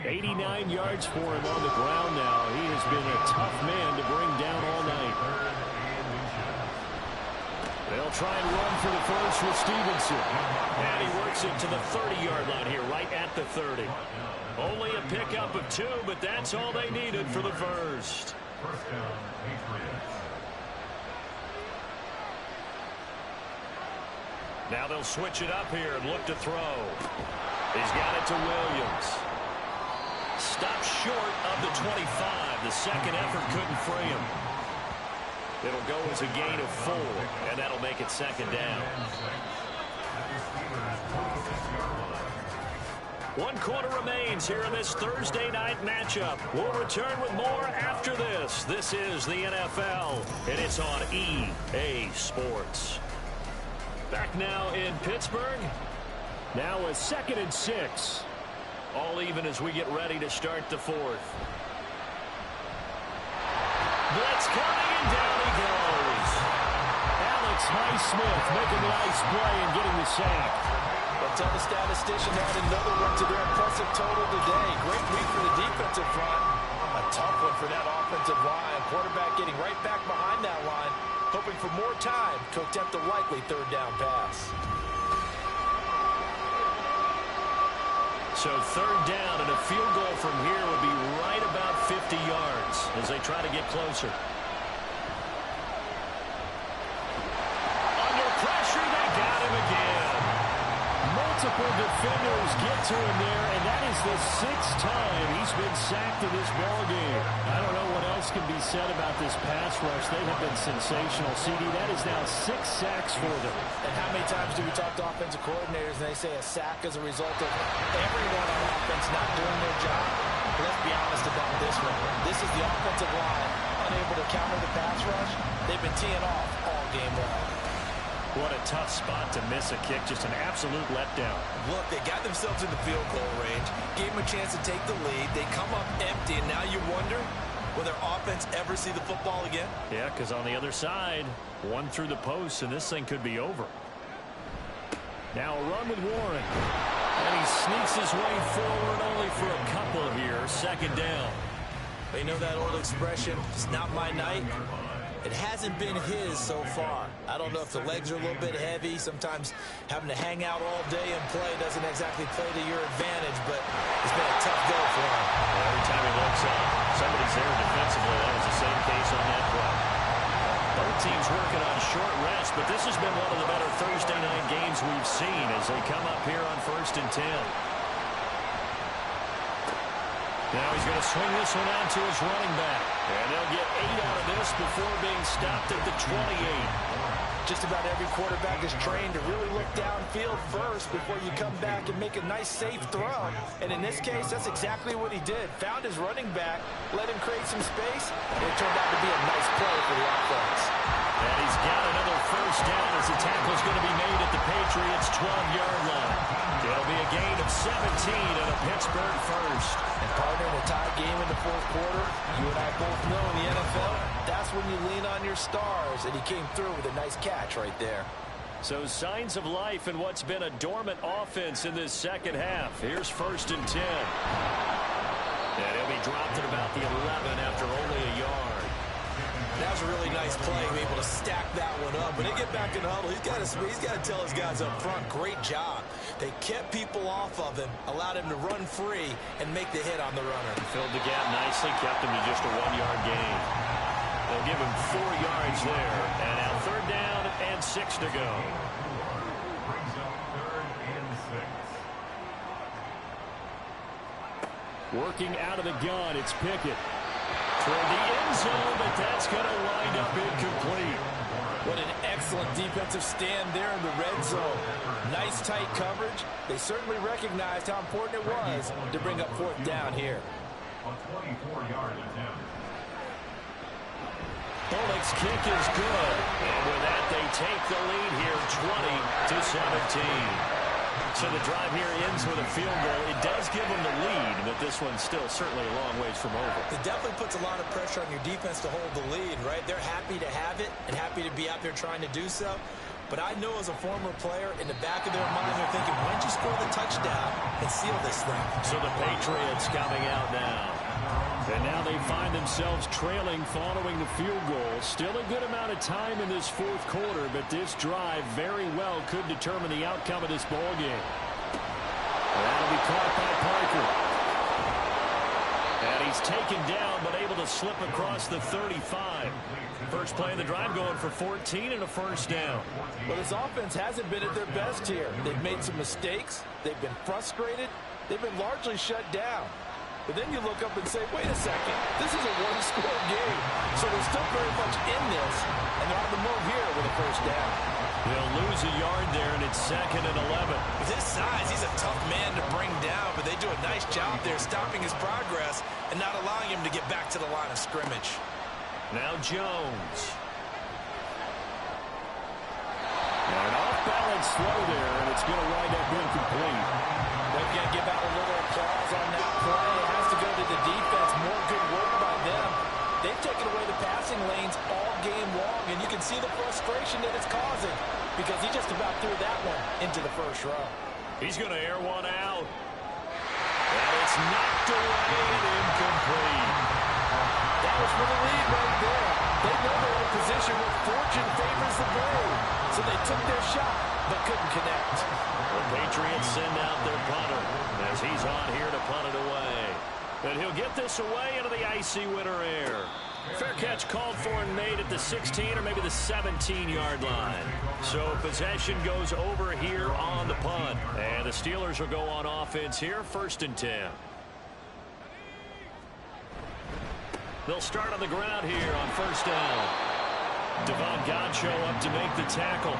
89 yards for him on the ground now. He has been a tough man to bring down all night. They'll try and run for the first with Stevenson. And he works it to the 30-yard line here, right at the 30. Only a pickup of 2, but that's all they needed for the first. First down, Patriots. Now they'll switch it up here and look to throw. He's got it to Williams. Stopped short of the 25. The second effort couldn't free him. It'll go as a gain of 4, and that'll make it 2nd down. 1 quarter remains here in this Thursday night matchup. We'll return with more after this. This is the NFL, and it's on EA Sports. Back now in Pittsburgh. Now a 2nd and 6. All even as we get ready to start the 4th. Blitz coming, and down he goes. Alex Highsmith making a nice play and getting the sack. But tell the statistician to add another one to their impressive total today. Great week for the defensive front. A tough one for that offensive line. Quarterback getting right back behind that line, hoping for more time to attempt a likely third down pass. So third down and a field goal from here would be right about 50 yards as they try to get closer. Under pressure, they got him again. Multiple defenders get to him there, and that is the 6th time he's been sacked in this ballgame. I don't know what else can be said about this pass rush. They have been sensational. CD, that is now 6 sacks for them. And how many times do we talk to offensive coordinators and they say a sack is a result of everyone on offense not doing their job? But let's be honest about this one. This is the offensive line unable to counter the pass rush. They've been teeing off all game long. What a tough spot to miss a kick. Just an absolute letdown. Look, they got themselves in the field goal range, gave them a chance to take the lead. They come up empty, and now you wonder, will their offense ever see the football again? Yeah, because on the other side, one through the post, and this thing could be over. Now a run with Warren. And he sneaks his way forward only for a couple here. 2nd down. You know that old expression, it's not my night? It hasn't been his so far. I don't know if the legs are a little bit heavy. Sometimes having to hang out all day and play doesn't exactly play to your advantage, but it's been a tough go for him. Every time he looks up, somebody's there defensively. That was the same case on that play. Both teams working on short rest, but this has been one of the better Thursday night games we've seen as they come up here on 1st and 10. Now he's going to swing this one out to his running back. And they'll get 8 out of this before being stopped at the 28. Just about every quarterback is trained to really look downfield first before you come back and make a nice, safe throw. And in this case, that's exactly what he did. Found his running back, let him create some space, and it turned out to be a nice play for the offense. And he's got another first down as the tackle's going to be made at the Patriots' 12-yard line. It'll be a gain of 17 and a Pittsburgh first. And partner, in a tie game in the 4th quarter, you and I both know in the NFL, that's when you lean on your stars, and he came through with a nice catch right there. So signs of life in what's been a dormant offense in this 2nd half. Here's 1st and 10. And he'll be dropped at about the 11 after only a yard. That was a really nice play, able to stack that one up. When they get back in the huddle, he's got to tell his guys up front, great job. They kept people off of him, allowed him to run free and make the hit on the runner. Filled the gap nicely, kept him to just a 1-yard gain. They'll give him 4 yards there. And now 3rd down and 6 to go. Brings up 3rd and 6. Working out of the gun, it's Pickett. Toward the end zone, but that's going to wind up incomplete. What an excellent defensive stand there in the red zone. Nice tight coverage. They certainly recognized how important it was to bring up 4th down here. A 24-yard attempt. Bullock's kick is good. And with that, they take the lead here 20-17. So the drive here ends with a field goal. It does give them the lead, but this one's still certainly a long ways from over. It definitely puts a lot of pressure on your defense to hold the lead, right? They're happy to have it and happy to be out there trying to do so. But I know as a former player, in the back of their mind, they're thinking, why don't you score the touchdown and seal this thing? So the Patriots coming out now. And now they find themselves trailing following the field goal. Still a good amount of time in this 4th quarter, but this drive very well could determine the outcome of this ball game. That'll be caught by Parker. And he's taken down, but able to slip across the 35. First play of the drive going for 14 and a 1st down. Well, this offense hasn't been at their best here. They've made some mistakes. They've been frustrated. They've been largely shut down. But then you look up and say, wait a second, this is a one-score game. So they're still very much in this, and they're on the move here with a 1st down. They'll lose a yard there, and it's 2nd and 11. With his size, he's a tough man to bring down, but they do a nice job there stopping his progress and not allowing him to get back to the line of scrimmage. Now Jones. An off-balance throw there, and it's going to wind up incomplete. They're going to give out a little applause on that play. It has to go to the defense. More good work by them. They've taken away the passing lanes all game long, and you can see the frustration that it's causing because he just about threw that one into the 1st row. He's going to air one out. And it's knocked away and incomplete. That was for the lead right there. They know they're in a position where fortune favors the brave. So they took their shot, but couldn't connect. The Patriots send out their punter as he's on here to punt it away. And he'll get this away into the icy winter air. Fair catch called for and made at the 16 or maybe the 17-yard line. So possession goes over here on the punt. And the Steelers will go on offense here, 1st and 10. They'll start on the ground here on 1st down. Devon Godcho up to make the tackle.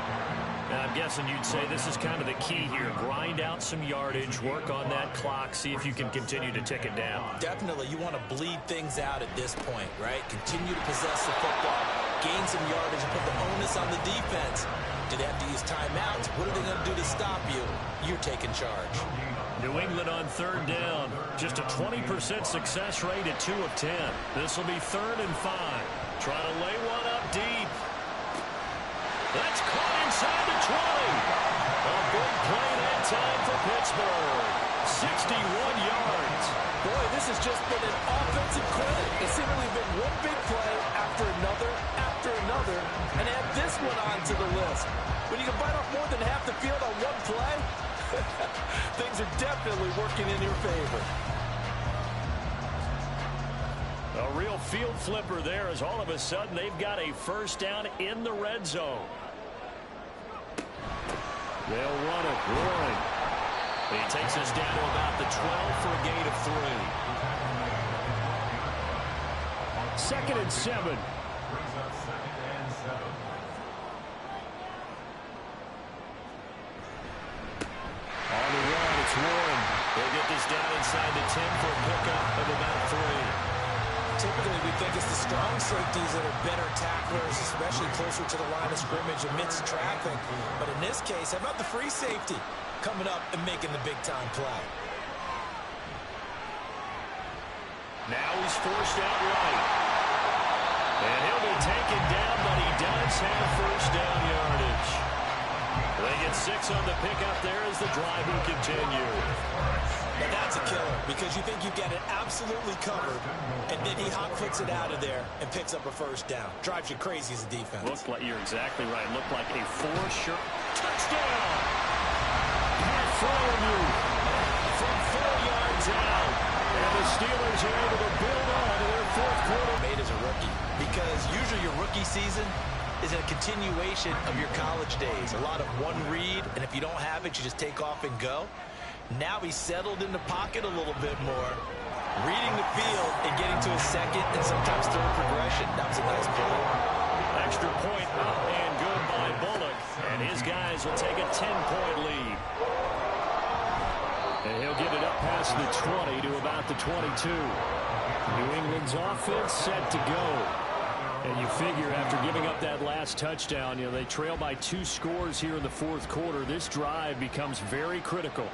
And I'm guessing you'd say this is kind of the key here. Grind out some yardage, work on that clock, see if you can continue to tick it down. Definitely, you want to bleed things out at this point, right? Continue to possess the football, gain some yardage, and put the onus on the defense. Do they have to use timeouts? What are they going to do to stop you? You're taking charge. New England on 3rd down. Just a 20% success rate at 2 of 10. This will be 3rd and 5. Try to lay one up deep. That's caught inside the 20. A big play that time for Pittsburgh. 61 yards. Boy, this has just been an offensive clinic. It's seemingly been one big play after another, and add this one onto the list. When you can bite off more than half the field on one play, things are definitely working in your favor. A real field flipper there as all of a sudden they've got a 1st down in the red zone. They'll run it. Roaring. He takes us down to about the 12 for a gain of 3. 2nd and 7. Brings up 2nd and 7. On the run, it's Warren. They'll get this down inside the 10 for a pickup of about 3. Typically, we think it's the strong safeties that are better tacklers, especially closer to the line of scrimmage amidst traffic. But in this case, how about the free safety coming up and making the big-time play? Now he's forced out right. And he'll be taken down, but he does have 1st down yardage. They get 6 on the pickup there as the drive will continue. Now that's a killer because you think you've got it absolutely covered, and then he hot puts it out of there and picks up a 1st down. Drives you crazy as a defense. Looked like, you're exactly right. Looked like a 4-shot touchdown. Pass throwing you from 4 yards out. And the Steelers are able to build on to their fourth quarter. Made as a rookie, because usually your rookie season is a continuation of your college days. A lot of one read, and if you don't have it, you just take off and go. Now he's settled in the pocket a little bit more, reading the field and getting to his second and sometimes third progression. That was a nice play. Extra point up and good by Bullock. And his guys will take a 10-point lead. And he'll get it up past the 20 to about the 22. New England's offense set to go. And you figure after giving up that last touchdown, they trail by 2 scores here in the fourth quarter. This drive becomes very critical.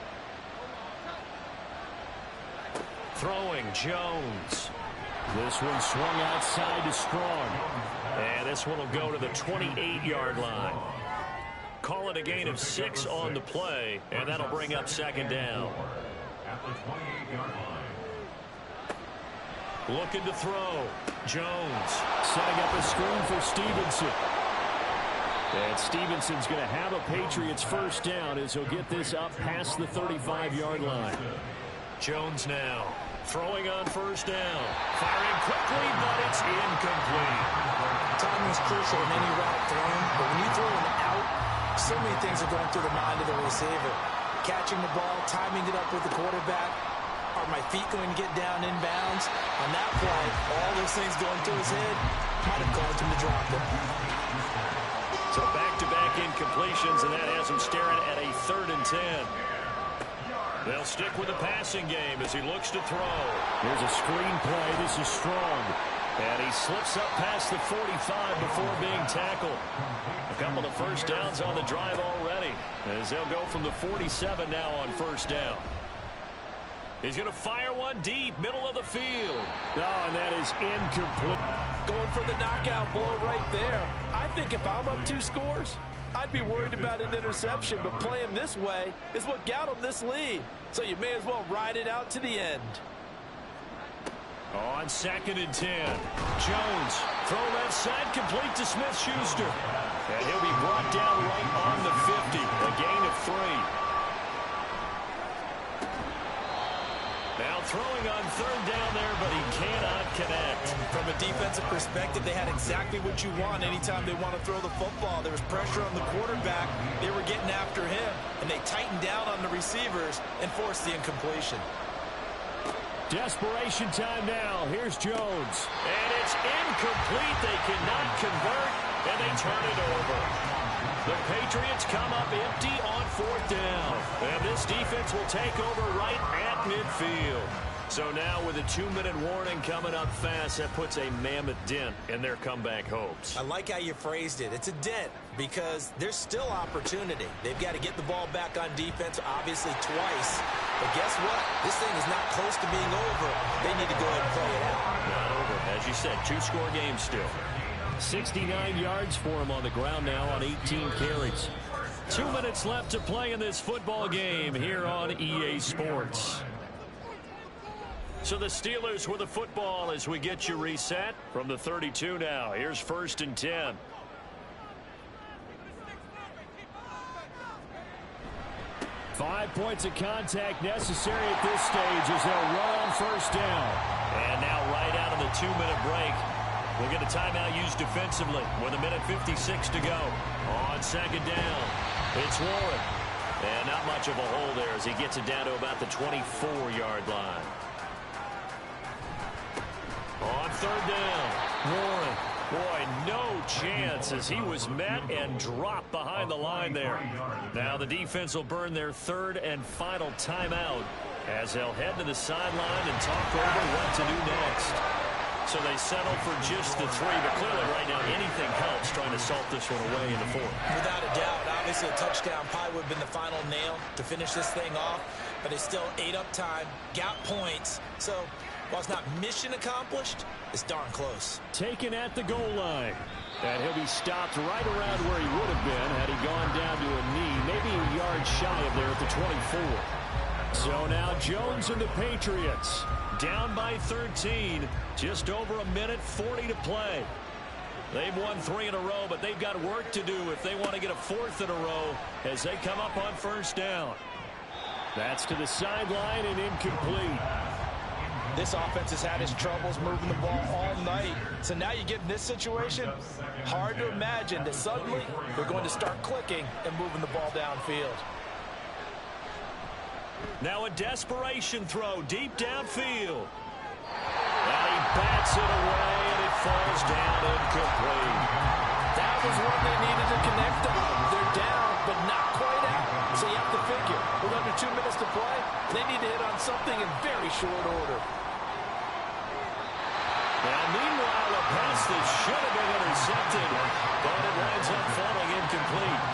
Throwing Jones. This one swung outside to Strong. And this one will go to the 28-yard line. Call it a gain of 6 on the play, and that'll bring up second down. At the 28-yard line. Looking to throw. Jones setting up a screen for Stevenson. And Stevenson's going to have a Patriots first down as he'll get this up past the 35-yard line. Jones now throwing on first down. Firing quickly, but it's incomplete. Timing is crucial in any route thrown, but when you throw an out, so many things are going through the mind of the receiver. Catching the ball, timing it up with the quarterback. Are my feet going to get down inbounds? On that play, all those things going through his head might have caused him to drop it. So back-to-back incompletions, and that has him staring at a 3rd and 10. They'll stick with the passing game as he looks to throw. Here's a screen play. This is Strong. And he slips up past the 45 before being tackled. A couple of first downs on the drive already, as they'll go from the 47 now on first down. He's going to fire one deep, middle of the field. Oh, and that is incomplete. Going for the knockout blow right there. I think if I'm up 2 scores, I'd be worried about an interception, but playing this way is what got him this lead. So you may as well ride it out to the end. On 2nd and 10, Jones, throw left side, complete to Smith-Schuster. And he'll be brought down right on the 50, a gain of 3. Now throwing on 3rd down there, but he cannot connect. From a defensive perspective, they had exactly what you want anytime they want to throw the football. There was pressure on the quarterback. They were getting after him, and they tightened down on the receivers and forced the incompletion. Desperation time now. Here's Jones. And it's incomplete. They cannot convert, and they turn it over. The Patriots come up empty on 4th down. And this defense will take over right at midfield. So now with a 2-minute warning coming up fast, that puts a mammoth dent in their comeback hopes. I like how you phrased it. It's a dent because there's still opportunity. They've got to get the ball back on defense, obviously twice. But guess what? This thing is not close to being over. They need to go ahead and play it out. Not over. As you said, 2-score game still. 69 yards for him on the ground now on 18 carries. 2 minutes left to play in this football game here on EA Sports. So the Steelers with the football as we get you reset from the 32 now. Here's 1st and 10. Five points of contact necessary at this stage as they'll run on first down. And now right out of the 2-minute break, we'll get a timeout used defensively with 1:56 to go. On 2nd down, it's Warren. And not much of a hole there as he gets it down to about the 24-yard line. On 3rd down, Warren. Boy, no chance as he was met and dropped behind the line there. Now the defense will burn their 3rd and final timeout as they'll head to the sideline and talk over what to do next. So they settle for just the 3, but clearly right now anything helps trying to salt this one away in the 4th. Without a doubt, obviously a touchdown probably would have been the final nail to finish this thing off, but it's still ate up time, got points, so while it's not mission accomplished, it's darn close. Taken at the goal line. And he'll be stopped right around where he would have been had he gone down to a knee, maybe a yard shy of there at the 24. So now Jones and the Patriots down by 13, just over 1:40 to play. They've won 3 in a row, but they've got work to do if they want to get a 4th in a row as they come up on first down. That's to the sideline and incomplete. This offense has had its troubles moving the ball all night. So now you get in this situation, hard to imagine that suddenly they're going to start clicking and moving the ball downfield. Now a desperation throw deep downfield. And he bats it away, and it falls down incomplete. That was one they needed to connect on. They're down, but not quite out. So you have to figure, with under 2 minutes to play, they need to hit on something in very short order. And meanwhile, a pass that should have been intercepted, but it winds up falling incomplete.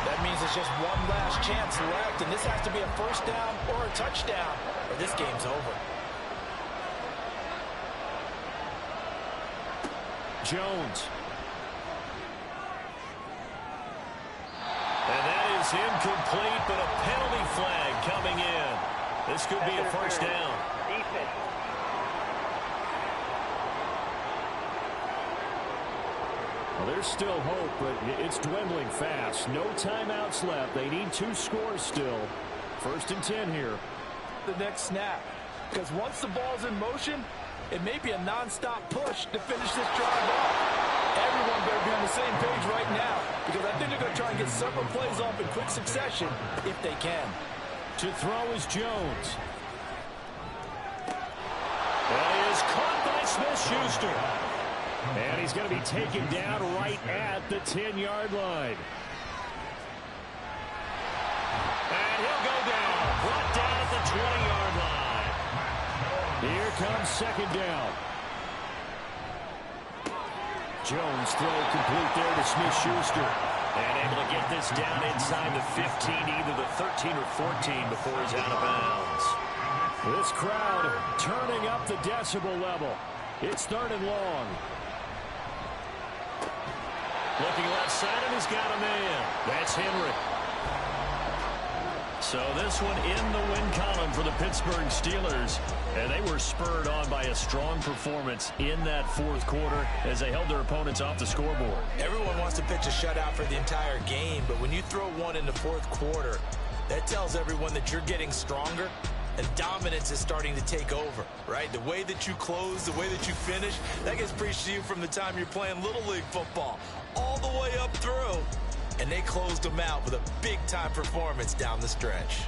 That means it's just one last chance left, and this has to be a first down or a touchdown, or this game's over. Jones. And that is incomplete, but a penalty flag coming in. This could be a first down. Well, there's still hope, but it's dwindling fast. No timeouts left. They need 2 scores still. 1st and 10 here. The next snap, because once the ball's in motion, it may be a non-stop push to finish this drive off. Everyone better be on the same page right now, because I think they're going to try and get several plays off in quick succession if they can. To throw is Jones. That is caught by Smith-Schuster. And he's going to be taken down right at the 10-yard line. And he'll go down. Brought down at the 20-yard line. Here comes 2nd down. Jones throw complete there to Smith-Schuster. And able to get this down inside the 15, either the 13 or 14 before he's out of bounds. This crowd turning up the decibel level. It's 3rd and long. Looking left side, and he's got a man. That's Henry. So this one in the win column for the Pittsburgh Steelers. And they were spurred on by a strong performance in that 4th quarter as they held their opponents off the scoreboard. Everyone wants to pitch a shutout for the entire game, but when you throw one in the 4th quarter, that tells everyone that you're getting stronger and dominance is starting to take over, right? The way that you close, the way that you finish, that gets preached to you from the time you're playing Little League football all the way up through. And they closed them out with a big-time performance down the stretch.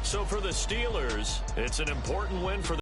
So for the Steelers, it's an important win for